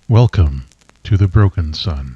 Welcome to the Broken Sun.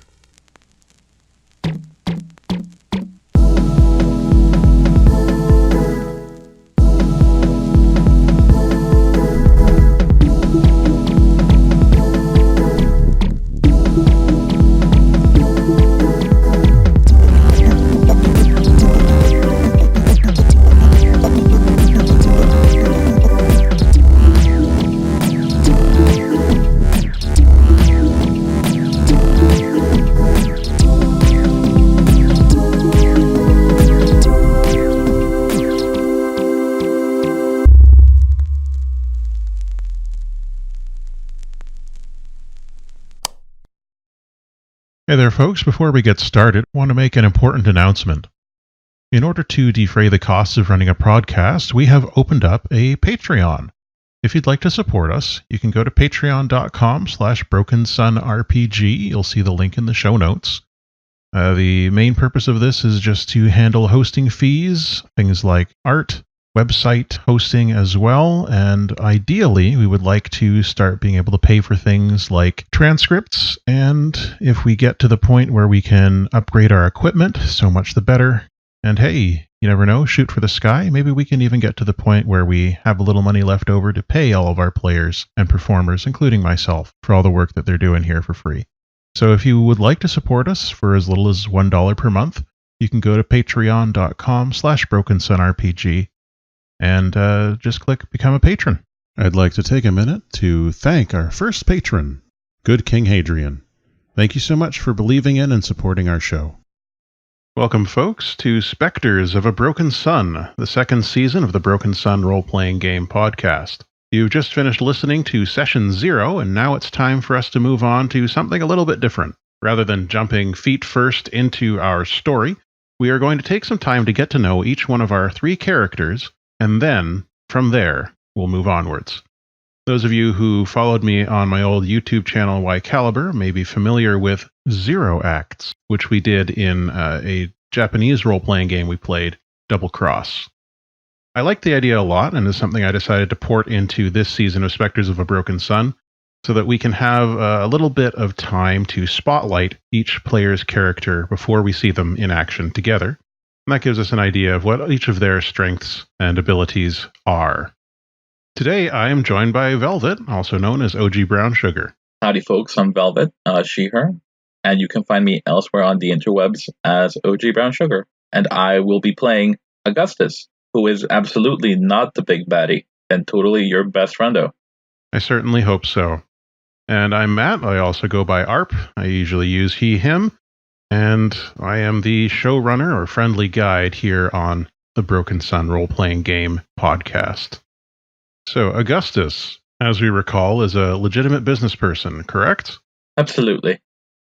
Hey there, folks. Before we get started, I want to make an important announcement. In order to defray the costs of running a podcast, we have opened up a Patreon. If you'd like to support us, you can go to patreon.com/brokensunrpg. You'll see the link in the show notes. The main purpose of this is just to handle hosting fees, things like art, website hosting as well, and ideally we would like to start being able to pay for things like transcripts, and if we get to the point where we can upgrade our equipment, so much the better. And hey, you never know, shoot for the sky, maybe we can even get to the point where we have a little money left over to pay all of our players and performers, including myself, for all the work that they're doing here for free. So if you would like to support us for as little as $1 per month, you can go to patreon.com/brokensunrpg and just click Become a Patron. I'd like to take a minute to thank our first patron, Good King Hadrian. Thank you so much for believing in and supporting our show. Welcome, folks, to Specters of a Broken Sun, the second season of the Broken Sun role-playing game podcast. You've just finished listening to Session 0, and now it's time for us to move on to something a little bit different. Rather than jumping feet first into our story, we are going to take some time to get to know each one of our three characters, and then, from there, we'll move onwards. Those of you who followed me on my old YouTube channel, Y Caliber, may be familiar with Zero Acts, which we did in a Japanese role-playing game we played, Double Cross. I liked the idea a lot, and is something I decided to port into this season of Specters of a Broken Sun, so that we can have a little bit of time to spotlight each player's character before we see them in action together. And that gives us an idea of what each of their strengths and abilities are. Today, I am joined by Velvet, also known as OG Brown Sugar. Howdy, folks. I'm Velvet, she, her, and you can find me elsewhere on the interwebs as OG Brown Sugar. And I will be playing Augustus, who is absolutely not the big baddie, and totally your best friendo. I certainly hope so. And I'm Matt. I also go by ARP. I usually use he, him. And I am the showrunner or friendly guide here on the Broken Sun role-playing game podcast. So, Augustus, as we recall, is a legitimate business person, correct? Absolutely.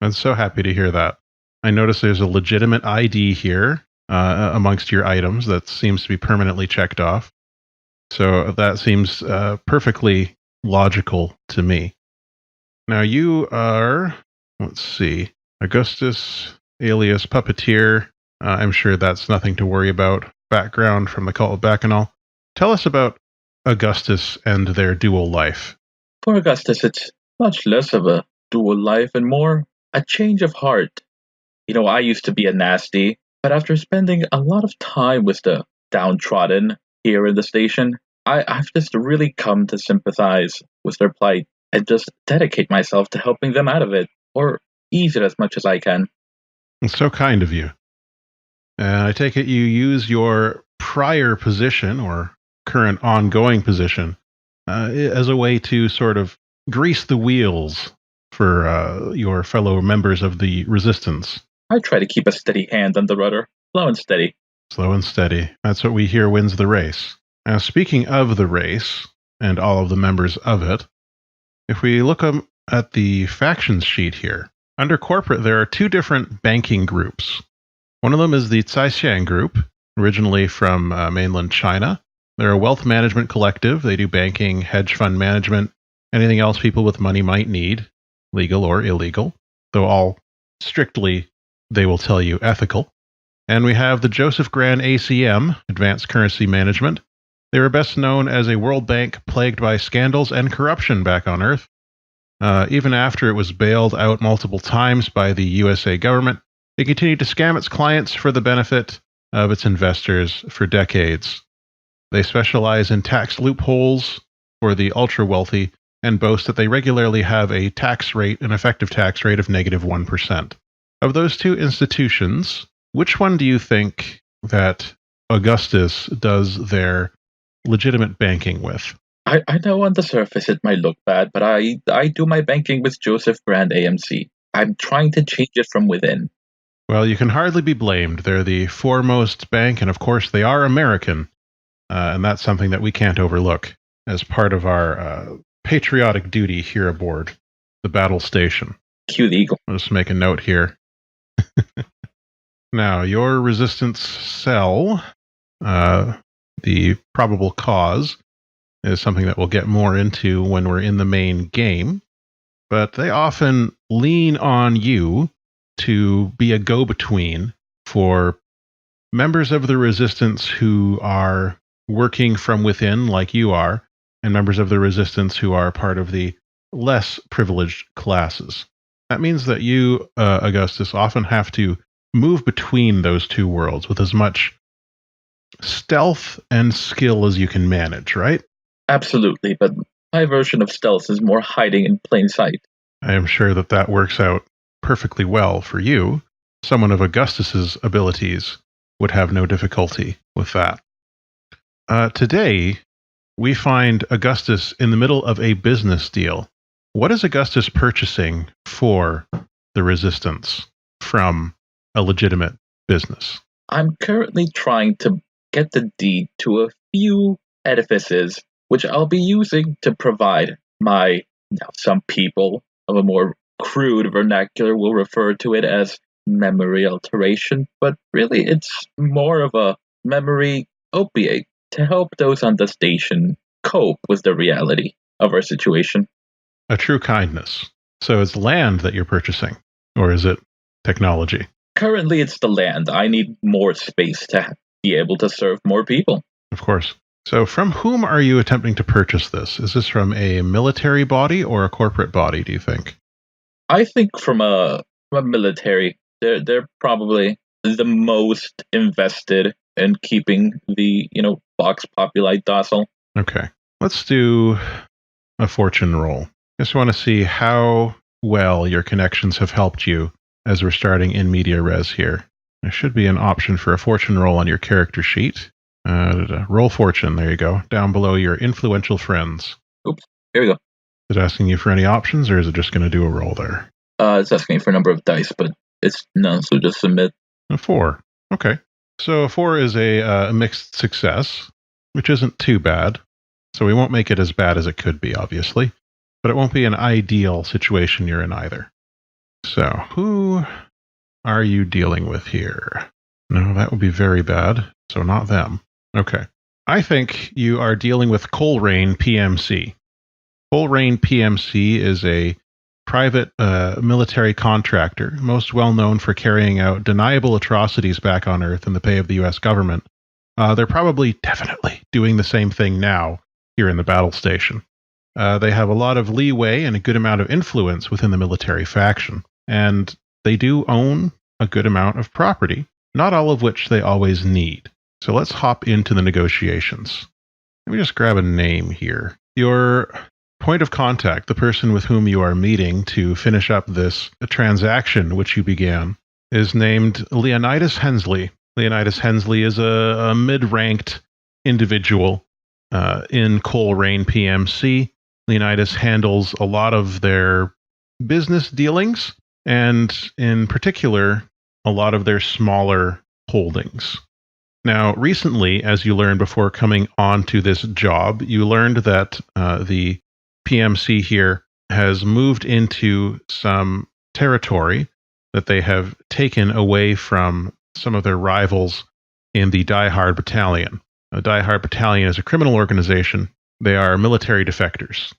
I'm so happy to hear that. I notice there's a legitimate ID here amongst your items that seems to be permanently checked off. So that seems perfectly logical to me. Now, you are, let's see, Augustus, alias Puppeteer. I'm sure that's nothing to worry about. Background from the Cult of Bacchanal. Tell us about Augustus and their dual life. For Augustus, it's much less of a dual life and more a change of heart. You know, I used to be a nasty, but after spending a lot of time with the downtrodden here in the station, I've just really come to sympathize with their plight and just dedicate myself to helping them out of it, or ease it as much as I can. It's so kind of you. And I take it you use your prior position, or current ongoing position, as a way to sort of grease the wheels for your fellow members of the Resistance. I try to keep a steady hand on the rudder, slow and steady. Slow and steady. That's what we hear wins the race. Now, speaking of the race, and all of the members of it, if we look at the factions sheet here, under corporate there are two different banking groups. One of them is the Caixin Group, originally from mainland China. They're a wealth management collective. They do banking, hedge fund management, anything else people with money might need, legal or illegal, though all strictly, they will tell you, ethical. And we have the Joseph Grand ACM, Advanced Currency Management. They were best known as a world bank plagued by scandals and corruption back on Earth. Even after it was bailed out multiple times by the USA government, it continued to scam its clients for the benefit of its investors for decades. They specialize in tax loopholes for the ultra-wealthy and boast that they regularly have an effective tax rate of -1%. Of those two institutions, which one do you think that Augustus does their legitimate banking with? I know on the surface it might look bad, but I do my banking with Joseph Brand AMC. I'm trying to change it from within. Well, you can hardly be blamed. They're the foremost bank, and of course they are American, and that's something that we can't overlook as part of our patriotic duty here aboard the battle station. Cue the eagle. I'll just make a note here. Now, your resistance cell, the probable cause, is something that we'll get more into when we're in the main game, but they often lean on you to be a go-between for members of the resistance who are working from within, like you are, and members of the resistance who are part of the less privileged classes. That means that you, Augustus, often have to move between those two worlds with as much stealth and skill as you can manage, right? Absolutely, but my version of stealth is more hiding in plain sight. I am sure that that works out perfectly well for you. Someone of Augustus's abilities would have no difficulty with that. Today, we find Augustus in the middle of a business deal. What is Augustus purchasing for the resistance from a legitimate business? I'm currently trying to get the deed to a few edifices, which I'll be using to provide some people of a more crude vernacular will refer to it as memory alteration, but really it's more of a memory opiate to help those on the station cope with the reality of our situation. A true kindness. So it's land that you're purchasing, or is it technology? Currently, it's the land. I need more space to be able to serve more people. Of course. So from whom are you attempting to purchase this? Is this from a military body or a corporate body, do you think? I think from a military. They're probably the most invested in keeping the, Vox Populi docile. Okay. Let's do a fortune roll. Just want to see how well your connections have helped you as we're starting in media res here. There should be an option for a fortune roll on your character sheet. Roll fortune, there you go, down below your influential friends. Oops, here we go. Is it asking you for any options, or is it just going to do a roll there? It's asking for a number of dice, but it's none, so just submit. A 4. Okay. So a 4 is a mixed success, which isn't too bad. So we won't make it as bad as it could be, obviously. But it won't be an ideal situation you're in either. So, who are you dealing with here? No, that would be very bad. So not them. Okay. I think you are dealing with Coalrain PMC. Coalrain PMC is a private military contractor, most well known for carrying out deniable atrocities back on Earth in the pay of the U.S. government. They're definitely doing the same thing now here in the battle station. They have a lot of leeway and a good amount of influence within the military faction, and they do own a good amount of property, not all of which they always need. So let's hop into the negotiations. Let me just grab a name here. Your point of contact, the person with whom you are meeting to finish up this transaction which you began, is named Leonidas Hensley. Leonidas Hensley is a mid-ranked individual in Coalrain PMC. Leonidas handles a lot of their business dealings, and in particular, a lot of their smaller holdings. Now, recently, as you learned before coming onto this job, you learned that the PMC here has moved into some territory that they have taken away from some of their rivals in the Die Hard Battalion. The Die Hard Battalion is a criminal organization. They are military defectors.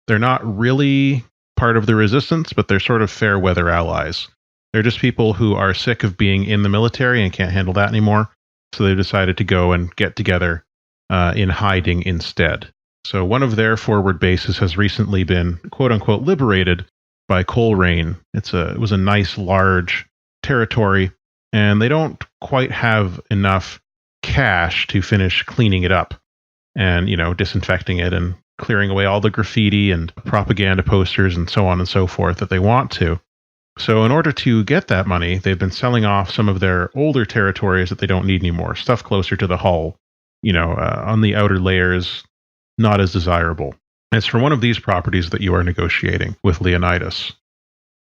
They're not really part of the resistance, but they're sort of fair weather allies. They're just people who are sick of being in the military and can't handle that anymore. So they decided to go and get together in hiding instead. So one of their forward bases has recently been, quote-unquote, liberated by Coalrain. It was a nice, large territory, and they don't quite have enough cash to finish cleaning it up and, disinfecting it and clearing away all the graffiti and propaganda posters and so on and so forth that they want to. So in order to get that money, they've been selling off some of their older territories that they don't need anymore, stuff closer to the hull, on the outer layers, not as desirable. And it's for one of these properties that you are negotiating with Leonidas.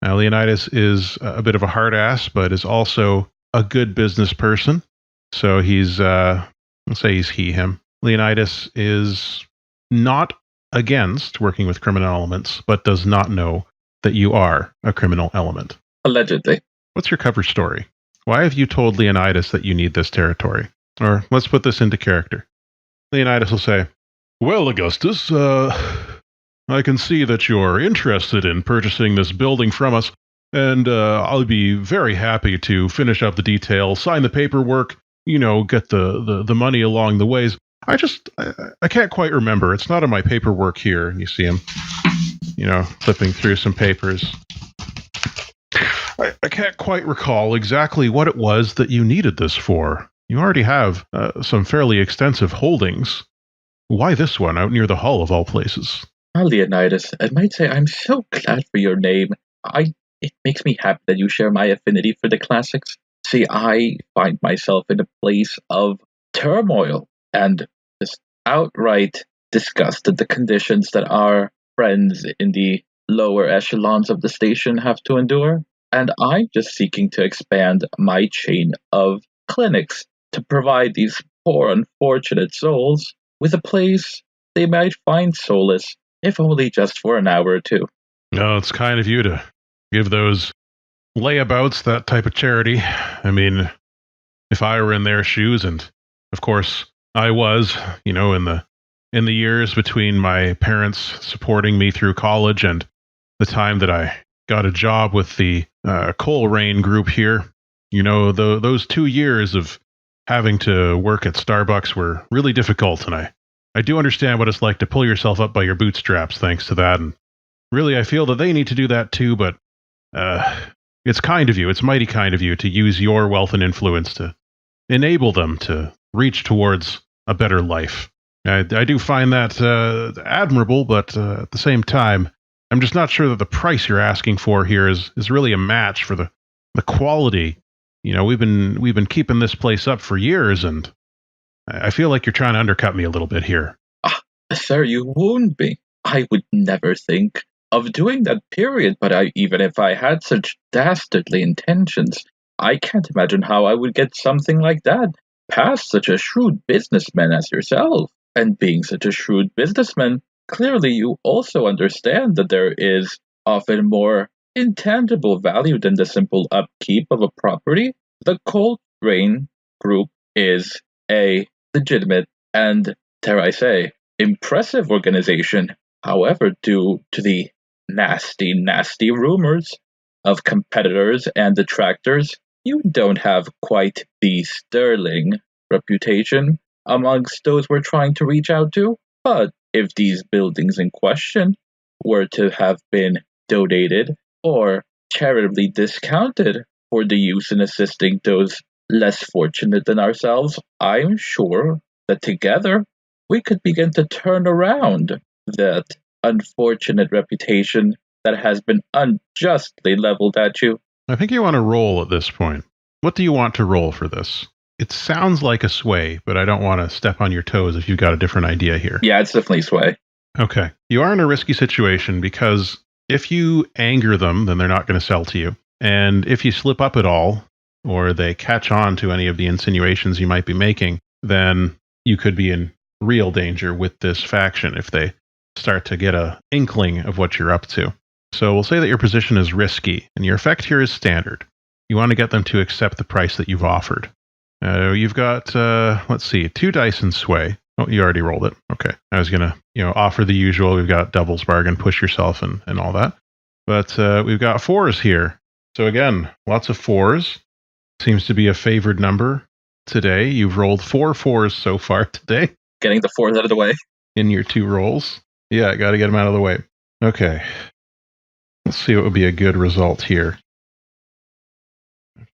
Now, Leonidas is a bit of a hard ass, but is also a good business person. So he's, let's say he's him. Leonidas is not against working with criminal elements, but does not know that you are a criminal element. Allegedly. What's your cover story? Why have you told Leonidas that you need this territory? Or let's put this into character. Leonidas will say, "Well, Augustus, I can see that you're interested in purchasing this building from us, and I'll be very happy to finish up the details, sign the paperwork, get the money along the ways. I can't quite remember. It's not in my paperwork here." And you see him, flipping through some papers. I can't quite recall exactly what it was that you needed this for. You already have some fairly extensive holdings. Why this one out near the hull of all places? Leonidas, I might say I'm so glad for your name. It makes me happy that you share my affinity for the classics. See, I find myself in a place of turmoil and just outright disgust at the conditions that our friends in the lower echelons of the station have to endure. And I'm just seeking to expand my chain of clinics to provide these poor, unfortunate souls with a place they might find solace, if only just for an hour or two. No, it's kind of you to give those layabouts that type of charity. I mean, if I were in their shoes, and of course I was, in the years between my parents supporting me through college and the time that I got a job with the Coalrain group here, those 2 years of having to work at Starbucks were really difficult, and I do understand what it's like to pull yourself up by your bootstraps thanks to that, and really I feel that they need to do that too, but it's kind of you, it's mighty kind of you to use your wealth and influence to enable them to reach towards a better life. I do find that admirable, but at the same time, I'm just not sure that the price you're asking for here is really a match for the quality. We've been keeping this place up for years, and I feel like you're trying to undercut me a little bit here. Sir, you wound me. I would never think of doing that, period, but even if I had such dastardly intentions, I can't imagine how I would get something like that past such a shrewd businessman as yourself. And being such a shrewd businessman, clearly you also understand that there is often more intangible value than the simple upkeep of a property. The Coalrain Group is a legitimate and, dare I say, impressive organization. However, due to the nasty, nasty rumors of competitors and detractors, you don't have quite the sterling reputation amongst those we're trying to reach out to. But if these buildings in question were to have been donated or charitably discounted for the use in assisting those less fortunate than ourselves, I'm sure that together we could begin to turn around that unfortunate reputation that has been unjustly leveled at you. I think you want to roll at this point. What do you want to roll for this? It sounds like a sway, but I don't want to step on your toes if you've got a different idea here. Yeah, it's definitely sway. Okay. You are in a risky situation because if you anger them, then they're not going to sell to you. And if you slip up at all, or they catch on to any of the insinuations you might be making, then you could be in real danger with this faction if they start to get an inkling of what you're up to. So we'll say that your position is risky, and your effect here is standard. You want to get them to accept the price that you've offered. You've got, 2 dice in sway. Oh, you already rolled it. Okay. I was going to, offer the usual. We've got doubles bargain, push yourself, and all that. But we've got 4s here. So again, lots of 4s. Seems to be a favored number today. You've rolled 4 4s so far today. Getting the 4s out of the way. in your 2 rolls. Yeah, I got to get them out of the way. Okay. Let's see what would be a good result here.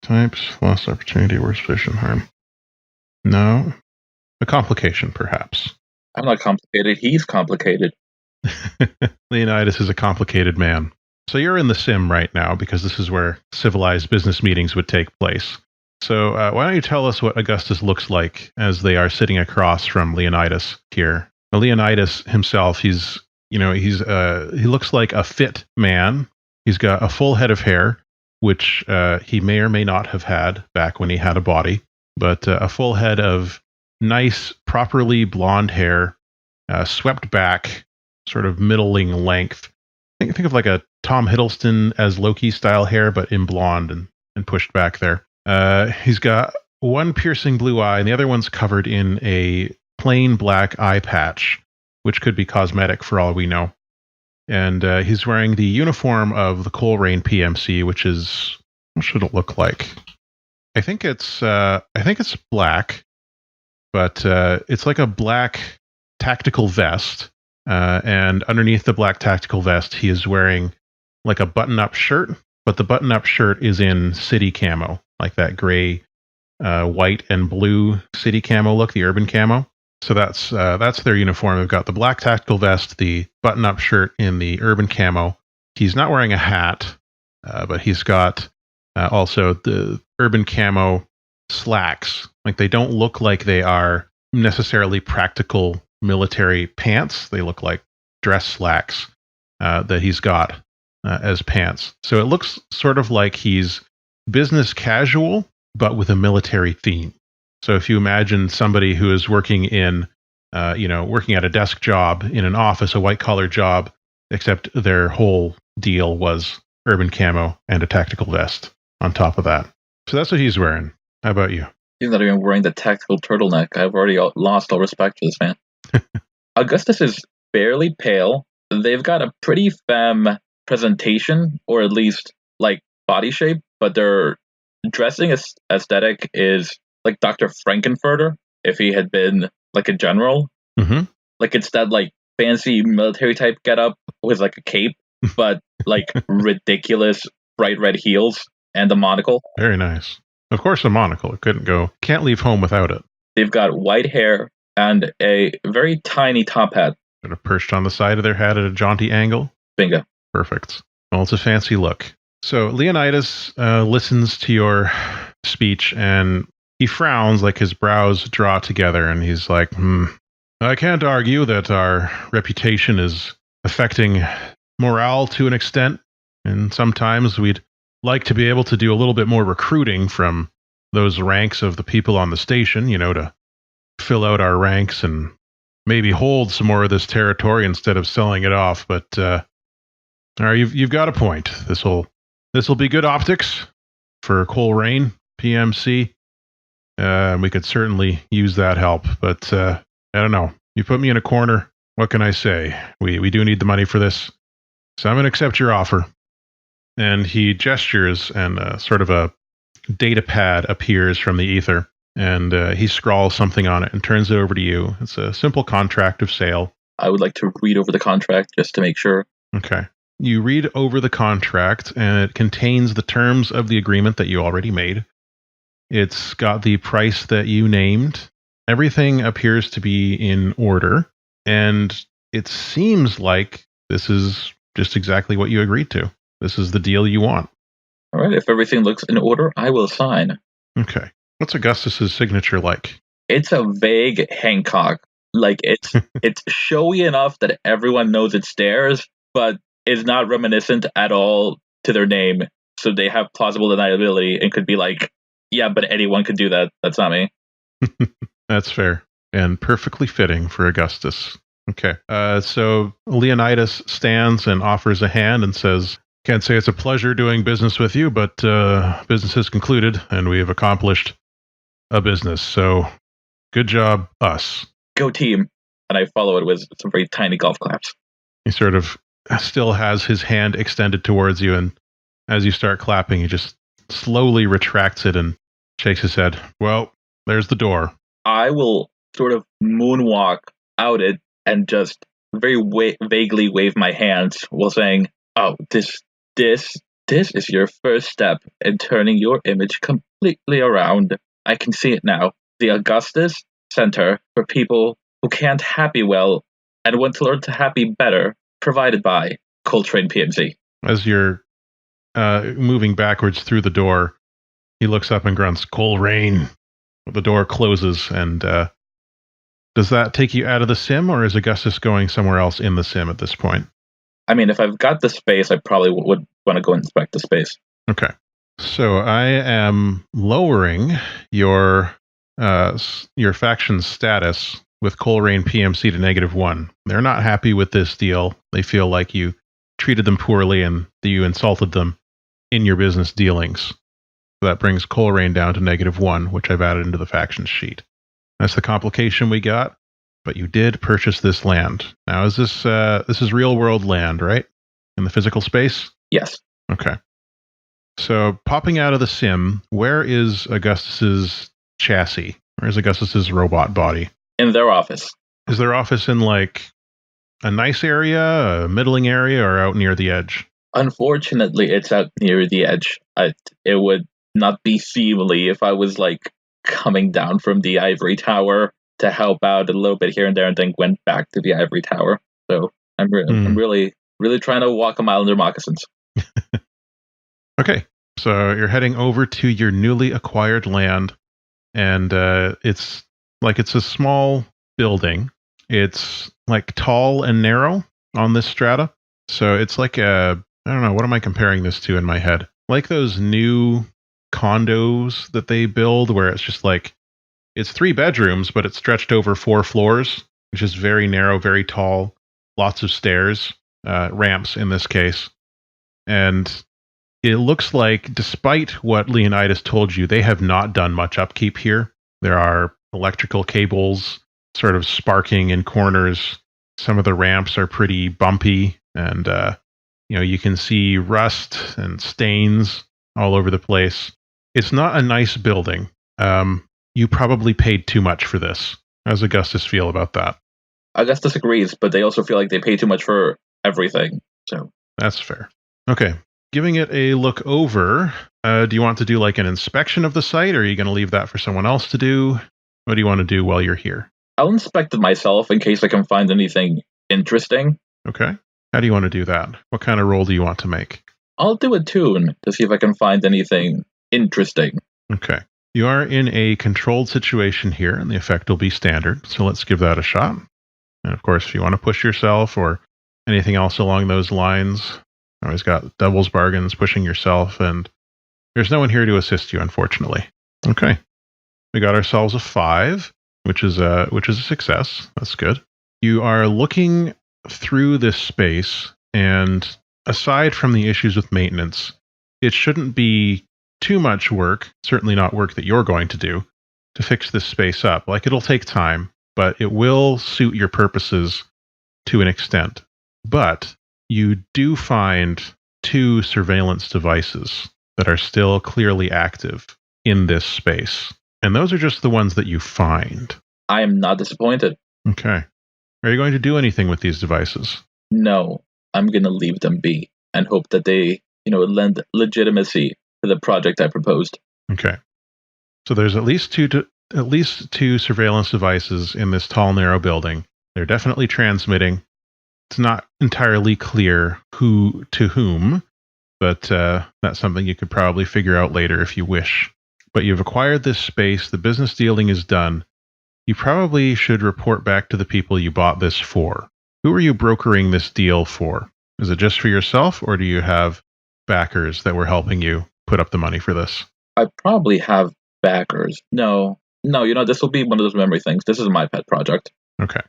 Types, lost opportunity, worst position, harm. No. A complication, perhaps. I'm not complicated. He's complicated. Leonidas is a complicated man. So you're in the sim right now because this is where civilized business meetings would take place. So why don't you tell us what Augustus looks like as they are sitting across from Leonidas here? Well, Leonidas himself, he looks like a fit man. He's got a full head of hair, which he may or may not have had back when he had a body, but a full head of nice, properly blonde hair, swept back, sort of middling length. Think of like a Tom Hiddleston as Loki style hair, but in blonde and pushed back there. He's got one piercing blue eye, and the other one's covered in a plain black eye patch, which could be cosmetic for all we know. And he's wearing the uniform of the Coalrain PMC, which is, what should it look like? I think it's black, but it's like a black tactical vest. And underneath the black tactical vest, he is wearing like a button-up shirt, but the button-up shirt is in city camo, like that gray, white and blue city camo look, the urban camo. So that's their uniform. They've got the black tactical vest, the button-up shirt in the urban camo. He's not wearing a hat, but he's got also the urban camo slacks. Like, they don't look like they are necessarily practical military pants. They look like dress slacks that he's got as pants. So it looks sort of like he's business casual, but with a military theme. So if you imagine somebody who is working in, working at a desk job in an office, a white collar job, except their whole deal was urban camo and a tactical vest on top of that. So that's what he's wearing. How about you? He's not even wearing the tactical turtleneck. I've already lost all respect for this man. Augustus is fairly pale. They've got a pretty femme presentation, or at least like body shape, but their dressing aesthetic is like Dr. Frankenfurter if he had been like a general. Mm-hmm. Like, it's that like fancy military type getup with like a cape, but like ridiculous bright red heels and a monocle. Very nice. Of course, a monocle. It can't leave home without it. They've got white hair and a very tiny top hat. Sort of perched on the side of their head at a jaunty angle. Bingo. Perfect. Well, it's a fancy look. So Leonidas listens to your speech, and he frowns, like his brows draw together, and he's like, I can't argue that our reputation is affecting morale to an extent, and sometimes we'd like to be able to do a little bit more recruiting from those ranks of the people on the station, to fill out our ranks and maybe hold some more of this territory instead of selling it off. But you've got a point. This will be good optics for Coalrain PMC. We could certainly use that help, but I don't know. You put me in a corner. What can I say? We do need the money for this, so I'm going to accept your offer. And he gestures, and sort of a data pad appears from the ether, and he scrawls something on it and turns it over to you. It's a simple contract of sale. I would like to read over the contract just to make sure. Okay. You read over the contract, and it contains the terms of the agreement that you already made. It's got the price that you named. Everything appears to be in order, and it seems like this is just exactly what you agreed to. This is the deal you want. All right, if everything looks in order, I will sign. Okay. What's Augustus's signature like? It's a vague Hancock. Like, it's showy enough that everyone knows it's theirs, but is not reminiscent at all to their name. So they have plausible deniability and could be like, yeah, but anyone could do that. That's not me. That's fair. And perfectly fitting for Augustus. Okay. So Leonidas stands and offers a hand and says, can't say it's a pleasure doing business with you, but business is concluded, and we have accomplished a business. So good job, us. Go team. And I follow it with some very tiny golf claps. He sort of still has his hand extended towards you, and as you start clapping, he just slowly retracts it and shakes his head. Well, there's the door. I will sort of moonwalk out it and just very vaguely wave my hands while saying, "Oh, this, this is your first step in turning your image completely around. I can see it now. The Augustus Center for people who can't happy well and want to learn to happy better, provided by Coalrain PMC." As you're moving backwards through the door, he looks up and grunts, "Coalrain." The door closes, and does that take you out of the sim, or is Augustus going somewhere else in the sim at this point? I mean, if I've got the space, I probably would want to go inspect the space. Okay. So I am lowering your faction's status with Coalrain PMC to -1. They're not happy with this deal. They feel like you treated them poorly and that you insulted them in your business dealings. So that brings Coalrain down to -1, which I've added into the faction sheet. That's the complication we got. But you did purchase this land. Now, is this is real world land, right? In the physical space? Yes. Okay. So popping out of the sim, where is Augustus's chassis? Where is Augustus's robot body? In their office. Is their office in like a nice area, a middling area, or out near the edge? Unfortunately, it's out near the edge. It would not be seemly if I was like coming down from the ivory tower to help out a little bit here and there, and then went back to the ivory tower. So I'm really trying to walk a mile in their moccasins. Okay, so you're heading over to your newly acquired land, and it's a small building. It's like tall and narrow on this strata. So it's like I don't know, what am I comparing this to in my head? Like those new condos that they build where it's just like, it's 3 bedrooms, but it's stretched over 4 floors, which is very narrow, very tall, lots of stairs, ramps in this case. And it looks like, despite what Leonidas told you, they have not done much upkeep here. There are electrical cables sort of sparking in corners. Some of the ramps are pretty bumpy, and you can see rust and stains all over the place. It's not a nice building. You probably paid too much for this. How does Augustus feel about that? Augustus agrees, but they also feel like they pay too much for everything. So that's fair. Okay. Giving it a look over, do you want to do like an inspection of the site, or are you going to leave that for someone else to do? What do you want to do while you're here? I'll inspect it myself in case I can find anything interesting. Okay. How do you want to do that? What kind of roll do you want to make? I'll do a tune to see if I can find anything interesting. Okay. You are in a controlled situation here, and the effect will be standard, so let's give that a shot. And of course, if you want to push yourself or anything else along those lines, always got doubles bargains, pushing yourself, and there's no one here to assist you, unfortunately. Okay. We got ourselves a 5, which is a success. That's good. You are looking through this space, and aside from the issues with maintenance, it shouldn't be too much work, certainly not work that you're going to do, to fix this space up. Like, it'll take time, but it will suit your purposes to an extent. But you do find 2 surveillance devices that are still clearly active in this space. And those are just the ones that you find. I am not disappointed. Okay. Are you going to do anything with these devices? No, I'm going to leave them be and hope that they, lend legitimacy to the project I proposed. Okay. So there's at least two surveillance devices in this tall, narrow building. They're definitely transmitting. It's not entirely clear who to whom, but that's something you could probably figure out later if you wish. But you've acquired this space. The business dealing is done. You probably should report back to the people you bought this for. Who are you brokering this deal for? Is it just for yourself, or do you have backers that were helping you put up the money for this? I probably have backers. No, this will be one of those memory things. This is my pet project. Okay.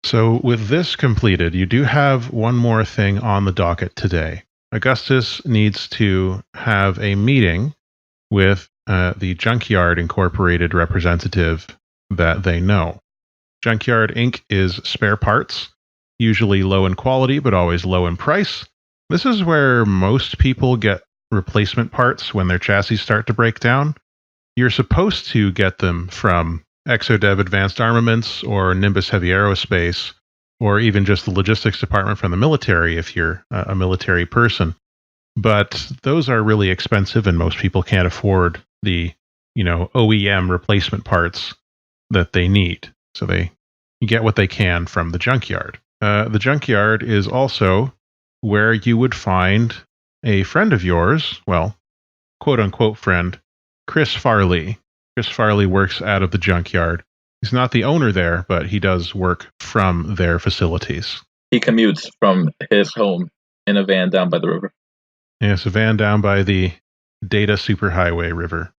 So with this completed, you do have one more thing on the docket today. Augustus needs to have a meeting with the Junkyard Incorporated representative that they know. Junkyard Inc. is spare parts, usually low in quality, but always low in price. This is where most people get replacement parts when their chassis start to break down. You're supposed to get them from Exodev Advanced Armaments or Nimbus Heavy Aerospace, or even just the logistics department from the military if you're a military person. But those are really expensive, and most people can't afford the, OEM replacement parts that they need. So they get what they can from the junkyard. The junkyard is also where you would find a friend of yours, well, quote unquote friend, Chris Farley. Chris Farley works out of the junkyard. He's not the owner there, but he does work from their facilities. He commutes from his home in a van down by the river. Yes, a van down by the Data Superhighway River.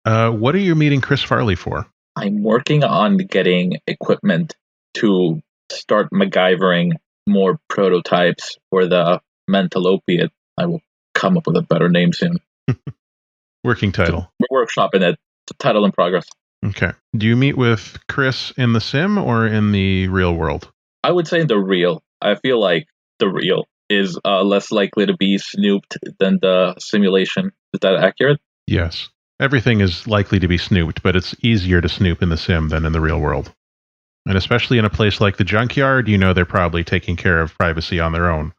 What are you meeting Chris Farley for? I'm working on getting equipment to start MacGyvering more prototypes for the mental opiate. I will come up with a better name soon. Working title. We're workshopping it. It's a title in progress. Okay. Do you meet with Chris in the sim or in the real world? I would say the real. I feel like the real is less likely to be snooped than the simulation. Is that accurate? Yes. Everything is likely to be snooped, but it's easier to snoop in the sim than in the real world. And especially in a place like the junkyard, they're probably taking care of privacy on their own.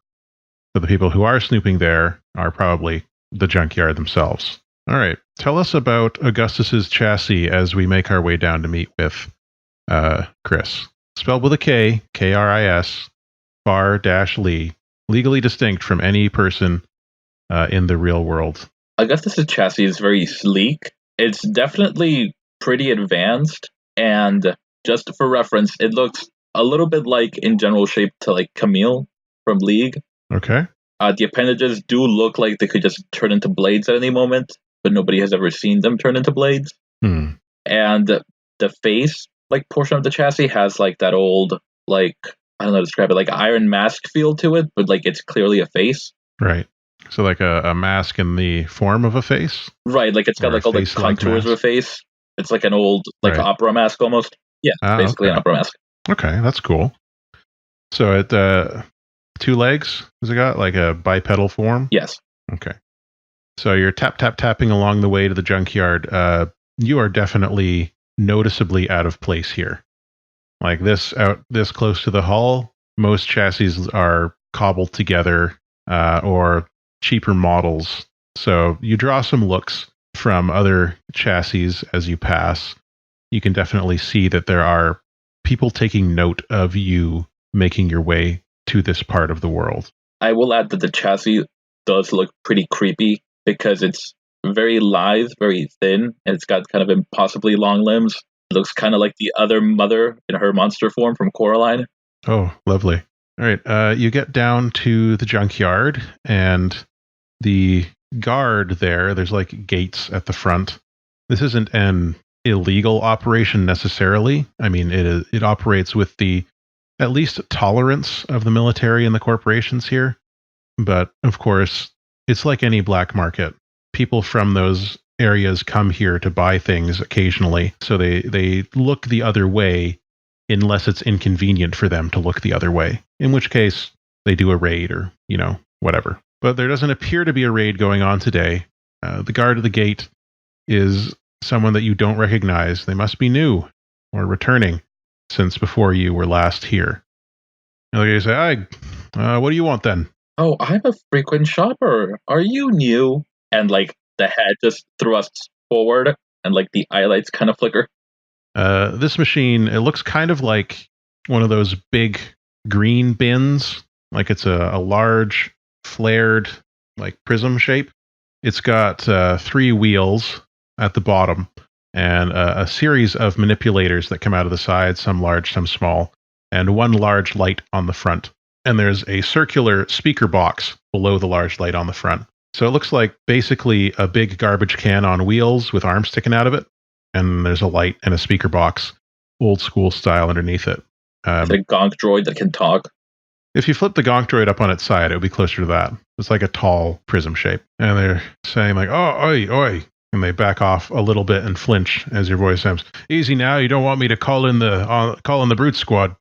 So the people who are snooping there are probably the junkyard themselves. All right. Tell us about Augustus's chassis as we make our way down to meet with Chris. Spelled with a K, K-R-I-S, Far-Lee, legally distinct from any person in the real world. Augustus's chassis is very sleek. It's definitely pretty advanced, and just for reference, it looks a little bit like in general shape to like Camille from League. Okay. The appendages do look like they could just turn into blades at any moment, but nobody has ever seen them turn into blades. And the face, portion of the chassis has that old, I don't know how to describe it, Iron Mask feel to it, but it's clearly a face. Right. So a mask in the form of a face? Right, it's got all the contours of a face. It's like an old, opera mask almost. Yeah, basically an opera mask. Okay, that's cool. So it 2 legs, has it got a bipedal form? Yes. Okay. So you're tapping along the way to the junkyard. You are definitely noticeably out of place here. Out this close to the hull, most chassis are cobbled together or cheaper models. So you draw some looks from other chassis as you pass. You can definitely see that there are people taking note of you making your way to this part of the world. I will add that the chassis does look pretty creepy because it's very lithe, very thin, and it's got kind of impossibly long limbs. It looks kind of like the other mother in her monster form from Coraline. Oh, lovely. All right, you get down to the junkyard, and the guard there's gates at the front. This isn't an illegal operation necessarily. I mean, it operates with the at least tolerance of the military and the corporations here. But of course, it's like any black market. People from those areas come here to buy things occasionally, so they look the other way unless it's inconvenient for them to look the other way, in which case they do a raid or, whatever. But there doesn't appear to be a raid going on today. The guard at the gate is someone that you don't recognize. They must be new or returning since before you were last here. And they say, "Hi, what do you want then?" "Oh, I'm a frequent shopper. Are you new?" And the head just thrusts forward and the eyelights kind of flicker. This machine, it looks kind of like one of those big green bins. It's a large flared prism shape. It's got 3 wheels at the bottom and a series of manipulators that come out of the sides, some large, some small, and 1 large light on the front. And there's a circular speaker box below the large light on the front. So it looks like basically a big garbage can on wheels with arms sticking out of it. And there's a light and a speaker box, old school style underneath it. It's a gonk droid that can talk. If you flip the gonk droid up on its side, it would be closer to that. It's like a tall prism shape. And they're saying "Oh, oi, oi." And they back off a little bit and flinch as your voice sounds. "Easy now, you don't want me to call in the brute squad.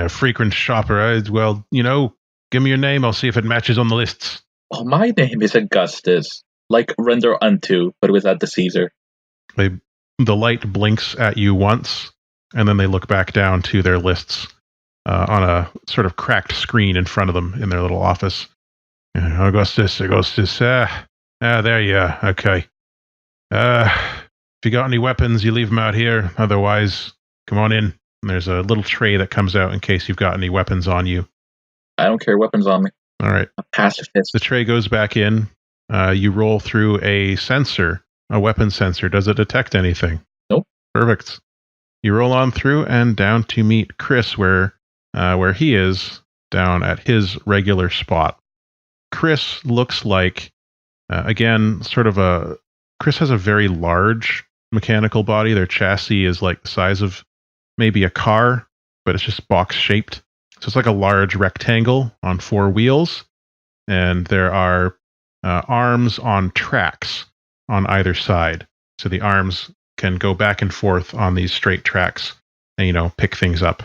Frequent shopper, well, give me your name, I'll see if it matches on the lists." "Oh, my name is Augustus. Like render unto, but without the Caesar." The light blinks at you once, and then they look back down to their lists. on a sort of cracked screen in front of them in their little office. Augustus, there you are. Okay. If you got any weapons, you leave them out here. Otherwise, come on in. And there's a little tray that comes out in case you've got any weapons on you. I don't carry weapons on me. All right. A pacifist. The tray goes back in. You roll through a sensor, a weapon sensor. Does it detect anything? Nope. Perfect. You roll on through and down to meet Chris where he is, down at his regular spot. Chris looks like, again, Chris has a very large mechanical body. Their chassis is like the size of maybe a car, but it's just box-shaped. So it's like a large rectangle on 4 wheels, and there are arms on tracks on either side. So the arms can go back and forth on these straight tracks and, pick things up.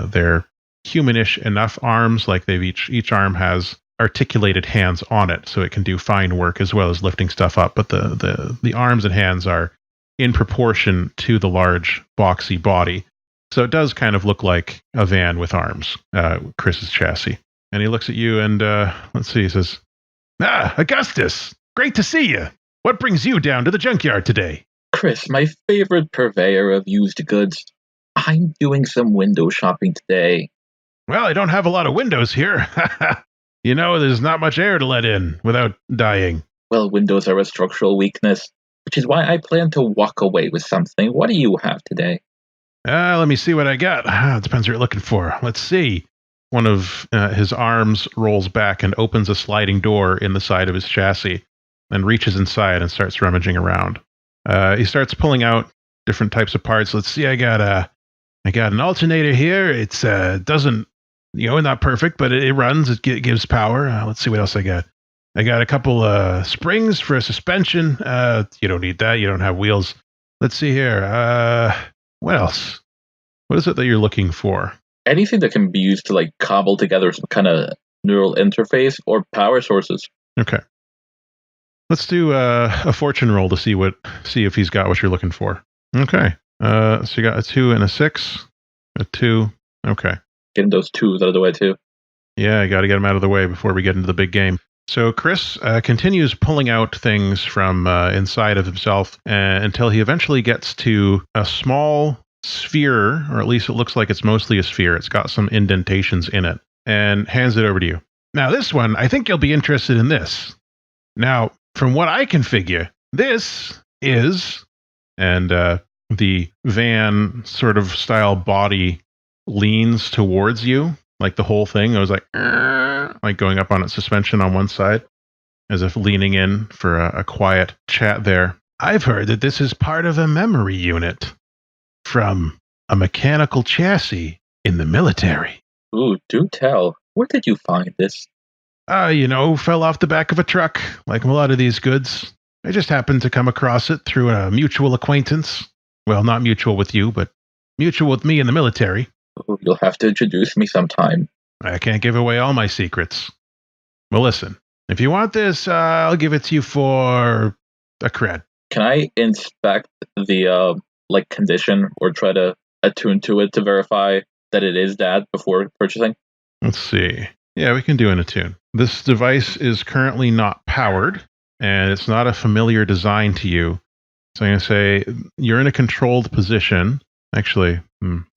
They're humanish enough arms, like each arm has articulated hands on it, so it can do fine work as well as lifting stuff up. But the arms and hands are in proportion to the large boxy body. So it does kind of look like a van with arms, Chris's chassis. And he looks at you and, he says, Augustus, great to see you. What brings you down to the junkyard today? Chris, my favorite purveyor of used goods. I'm doing some window shopping today. Well, I don't have a lot of windows here. There's not much air to let in without dying. Well, windows are a structural weakness, which is why I plan to walk away with something. What do you have today? Let me see what I got. It depends what you're looking for. Let's see. One of his arms rolls back and opens a sliding door in the side of his chassis and reaches inside and starts rummaging around. He starts pulling out different types of parts. Let's see. I got an alternator here. It's doesn't, not perfect, but it runs. It gives power. Let's see what else I got. I got a couple springs for a suspension. You don't need that. You don't have wheels. Let's see here. What else? What is it that you're looking for? Anything that can be used to cobble together some kind of neural interface or power sources. Okay. Let's do a fortune roll to see if he's got what you're looking for. Okay. So you got a 2 and a 6. A 2. Okay. Getting those 2s out of the way too. Yeah, I got to get them out of the way before we get into the big game. So Chris continues pulling out things from inside of himself until he eventually gets to a small sphere, or at least it looks like it's mostly a sphere. It's got some indentations in it, and hands it over to you. Now this one, I think you'll be interested in this. Now, from what I can figure, this is, and the van sort of style body leans towards you, like the whole thing. It was like going up on its suspension on one side, as if leaning in for a quiet chat there. I've heard that this is part of a memory unit from a mechanical chassis in the military. Ooh, do tell. Where did you find this? Fell off the back of a truck, like a lot of these goods. I just happened to come across it through a mutual acquaintance. Well, not mutual with you, but mutual with me in the military. Ooh, you'll have to introduce me sometime. I can't give away all my secrets. Well, listen, if you want this, I'll give it to you for a cred. Can I inspect the condition or try to attune to it to verify that it is that before purchasing? Let's see. Yeah, we can do an attune. This device is currently not powered, and it's not a familiar design to you. So I'm going to say you're in a controlled position. Actually,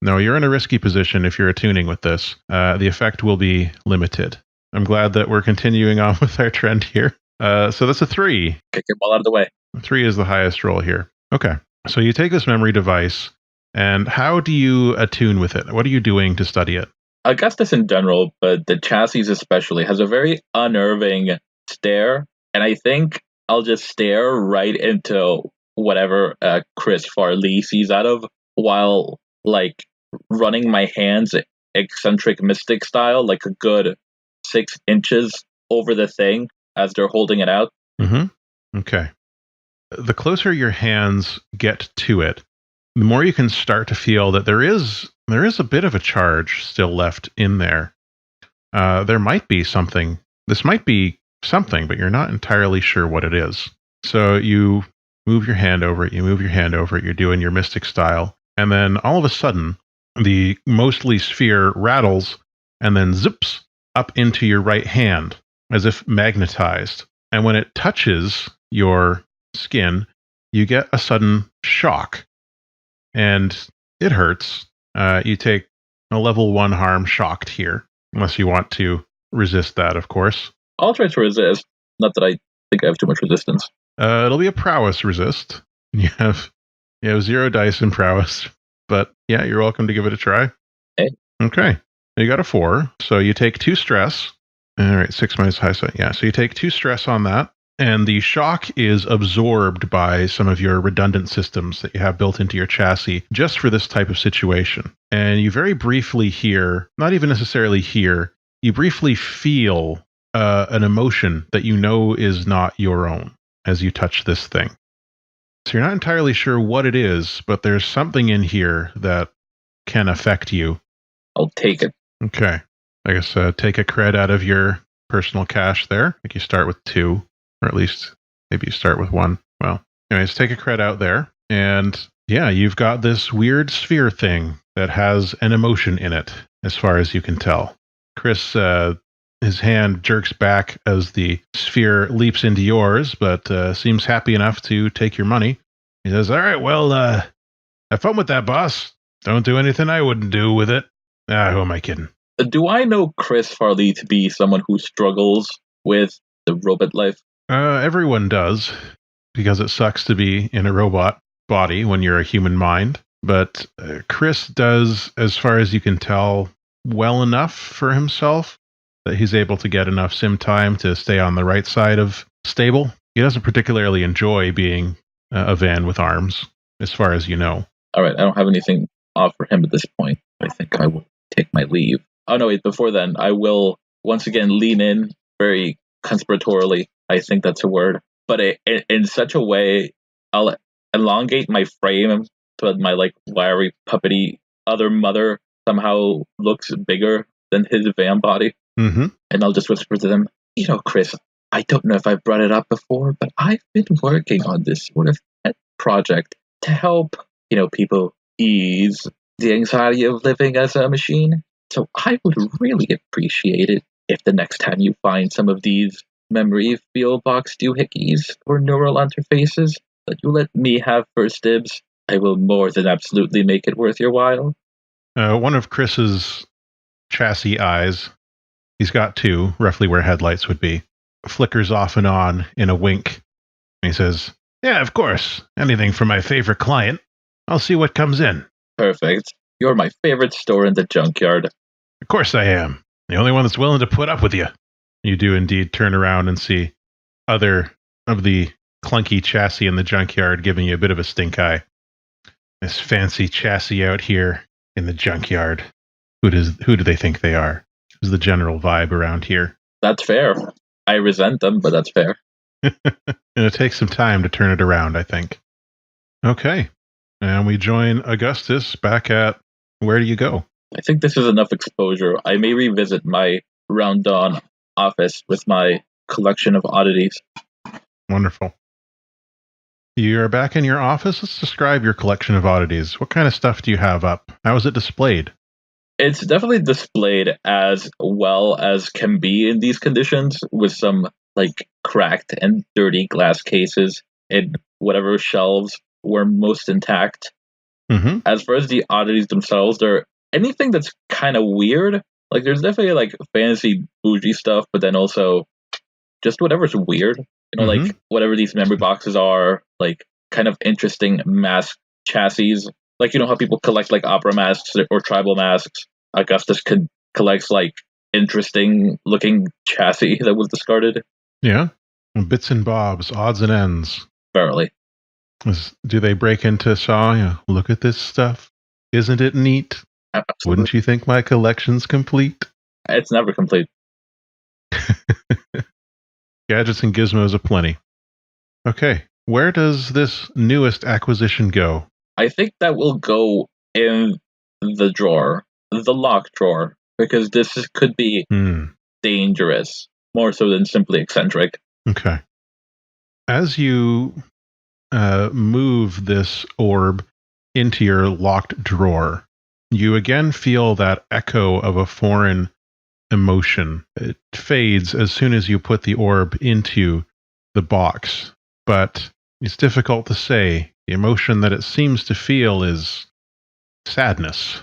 no, you're in a risky position if you're attuning with this. The effect will be limited. I'm glad that we're continuing on with our trend here. So that's a 3. Kick it all out of the way. 3 is the highest roll here. Okay. So you take this memory device, and how do you attune with it? What are you doing to study it? Augustus in general, but the chassis especially, has a very unnerving stare. And I think I'll just stare right into whatever Chris Farley sees out of, while running my hands eccentric mystic style, like a good 6 inches over the thing as they're holding it out. Mm-hmm. Okay. The closer your hands get to it, the more you can start to feel that there is a bit of a charge still left in there. There might be something. This might be something, but you're not entirely sure what it is. So you move your hand over it. You're doing your mystic style. And then all of a sudden, The mostly sphere rattles and then zips up into your right hand as if magnetized. And when it touches your skin, you get a sudden shock. And it hurts. You take a level 1 harm shocked here, unless you want to resist that, of course. I'll try to resist. Not that I think I have too much resistance. It'll be a prowess resist. You have 0 dice in prowess. But yeah, you're welcome to give it a try. Okay. You got a 4, so you take 2 stress. All right, 6 minus high side. Yeah, so you take 2 stress on that, and the shock is absorbed by some of your redundant systems that you have built into your chassis just for this type of situation. And you very briefly hear, not even necessarily hear, you briefly feel an emotion that you know is not your own as you touch this thing. So you're not entirely sure what it is, but there's something in here that can affect you. I'll take it. Okay. I guess take a cred out of your personal cash there. I think you start with 2, or at least maybe you start with 1. Well, anyways, take a cred out there. And yeah, you've got this weird sphere thing that has an emotion in it, as far as you can tell. Chris, his hand jerks back as the sphere leaps into yours, but seems happy enough to take your money. He says, all right, well, have fun with that, boss. Don't do anything I wouldn't do with it. Who am I kidding? Do I know Chris Farley to be someone who struggles with the robot life? Everyone does, because it sucks to be in a robot body when you're a human mind. But Chris does, as far as you can tell, well enough for himself that he's able to get enough sim time to stay on the right side of stable. He doesn't particularly enjoy being a van with arms, as far as you know. All right, I don't have anything off for him at this point. I think I will take my leave. Oh, no, wait, before then, I will once again lean in very conspiratorially. I think that's a word. But in such a way, I'll elongate my frame so that my wiry, puppety other mother somehow looks bigger than his van body. Mm-hmm. And I'll just whisper to them, Chris, I don't know if I've brought it up before, but I've been working on this sort of pet project to help, people ease the anxiety of living as a machine. So I would really appreciate it if the next time you find some of these memory field box doohickeys or neural interfaces, that you let me have first dibs. I will more than absolutely make it worth your while. One of Chris's chassis eyes, he's got 2, roughly where headlights would be, flickers off and on in a wink. And he says, yeah, of course. Anything for my favorite client. I'll see what comes in. Perfect. You're my favorite store in the junkyard. Of course I am. The only one that's willing to put up with you. You do indeed turn around and see other of the clunky chassis in the junkyard giving you a bit of a stink eye. This fancy chassis out here in the junkyard. Who do they think they are? Is the general vibe around here. That's fair. I resent them, but that's fair. And it takes some time to turn it around, I think. Okay. And we join Augustus back at where do you go? I think this is enough exposure. I may revisit my round dawn office with my collection of oddities. Wonderful. You're back in your office. Let's describe your collection of oddities. What kind of stuff do you have up? How is it displayed? It's definitely displayed as well as can be in these conditions, with some cracked and dirty glass cases in whatever shelves were most intact. Mm-hmm. As far as the oddities themselves, they're anything that's kind of weird. There's definitely fancy bougie stuff, but then also just whatever's weird. Whatever these memory boxes are, kind of interesting mask chassis. How people collect opera masks or tribal masks. Augustus collects interesting looking chassis that was discarded. Yeah. Bits and bobs, odds and ends. Barely. Do they break into song? Look at this stuff. Isn't it neat? Absolutely. Wouldn't you think my collection's complete? It's never complete. Gadgets and gizmos aplenty. Okay. Where does this newest acquisition go? I think that will go in the drawer, the lock drawer, because this could be dangerous, more so than simply eccentric. Okay. As you move this orb into your locked drawer, you again feel that echo of a foreign emotion. It fades as soon as you put the orb into the box, but it's difficult to say. The emotion that it seems to feel is sadness.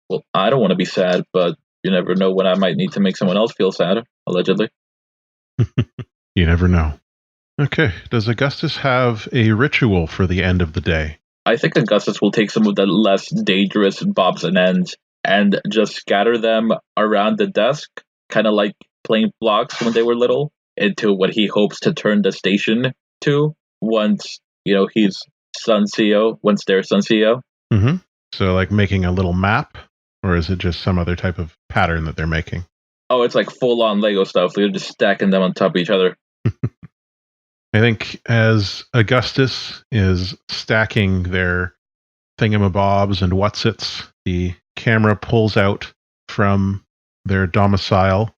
Well, I don't want to be sad, but you never know when I might need to make someone else feel sad, allegedly. You never know. Okay, does Augustus have a ritual for the end of the day? I think Augustus will take some of the less dangerous bobs and ends and just scatter them around the desk, kind of like playing blocks when they were little, into what he hopes to turn the station to once, he's Sun CEO, once they're Sun CEO. Mm-hmm. So like making a little map, or is it just some other type of pattern that they're making? Oh, it's like full-on Lego stuff. They're just stacking them on top of each other. I think as Augustus is stacking their thingamabobs and whatsits, the camera pulls out from their domicile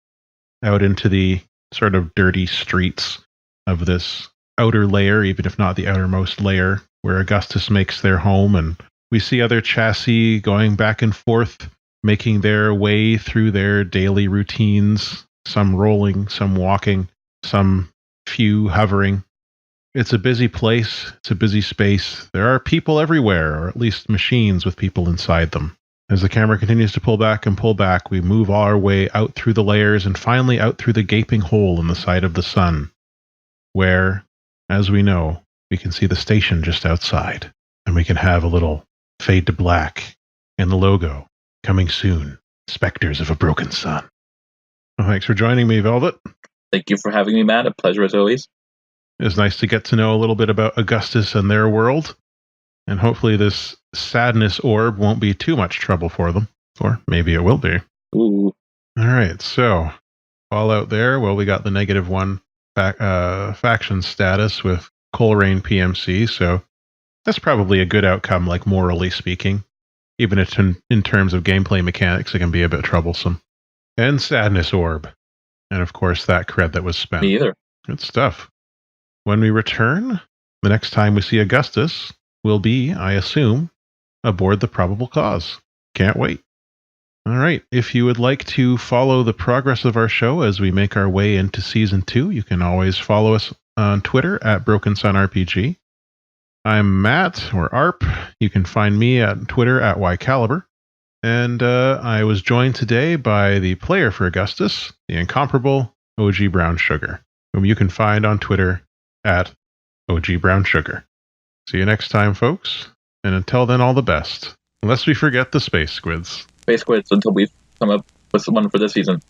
out into the sort of dirty streets of this outer layer, even if not the outermost layer, where Augustus makes their home. And we see other chassis going back and forth, making their way through their daily routines, some rolling, some walking, some few hovering. It's a busy place. It's a busy space. There are people everywhere, or at least machines with people inside them. As the camera continues to pull back and pull back, we move our way out through the layers and finally out through the gaping hole in the side of the sun, where, as we know, we can see the station just outside, and we can have a little fade to black and the logo, coming soon, Specters of a Broken Sun. Well, thanks for joining me, Velvet. Thank you for having me, Matt. A pleasure as always. It's nice to get to know a little bit about Augustus and their world, and hopefully this sadness orb won't be too much trouble for them, or maybe it will be. Ooh. All right, so all out there, well, we got the -1 faction status with Coalrain PMC, so that's probably a good outcome, like morally speaking, even if in terms of gameplay mechanics it can be a bit troublesome. And sadness orb, and of course that cred that was spent. Me either. Good stuff. When we return, the next time we see Augustus will be, I assume, aboard the Probable Cause. Can't wait. All right. If you would like to follow the progress of our show as we make our way into Season 2, you can always follow us on Twitter at Broken Sun RPG. I'm Matt, or ARP. You can find me at Twitter at YCaliber. And I was joined today by the player for Augustus, the incomparable OG Brown Sugar, whom you can find on Twitter at OG Brown Sugar. See you next time, folks. And until then, all the best. Unless we forget the space squids. Space squids until we come up with someone for this season.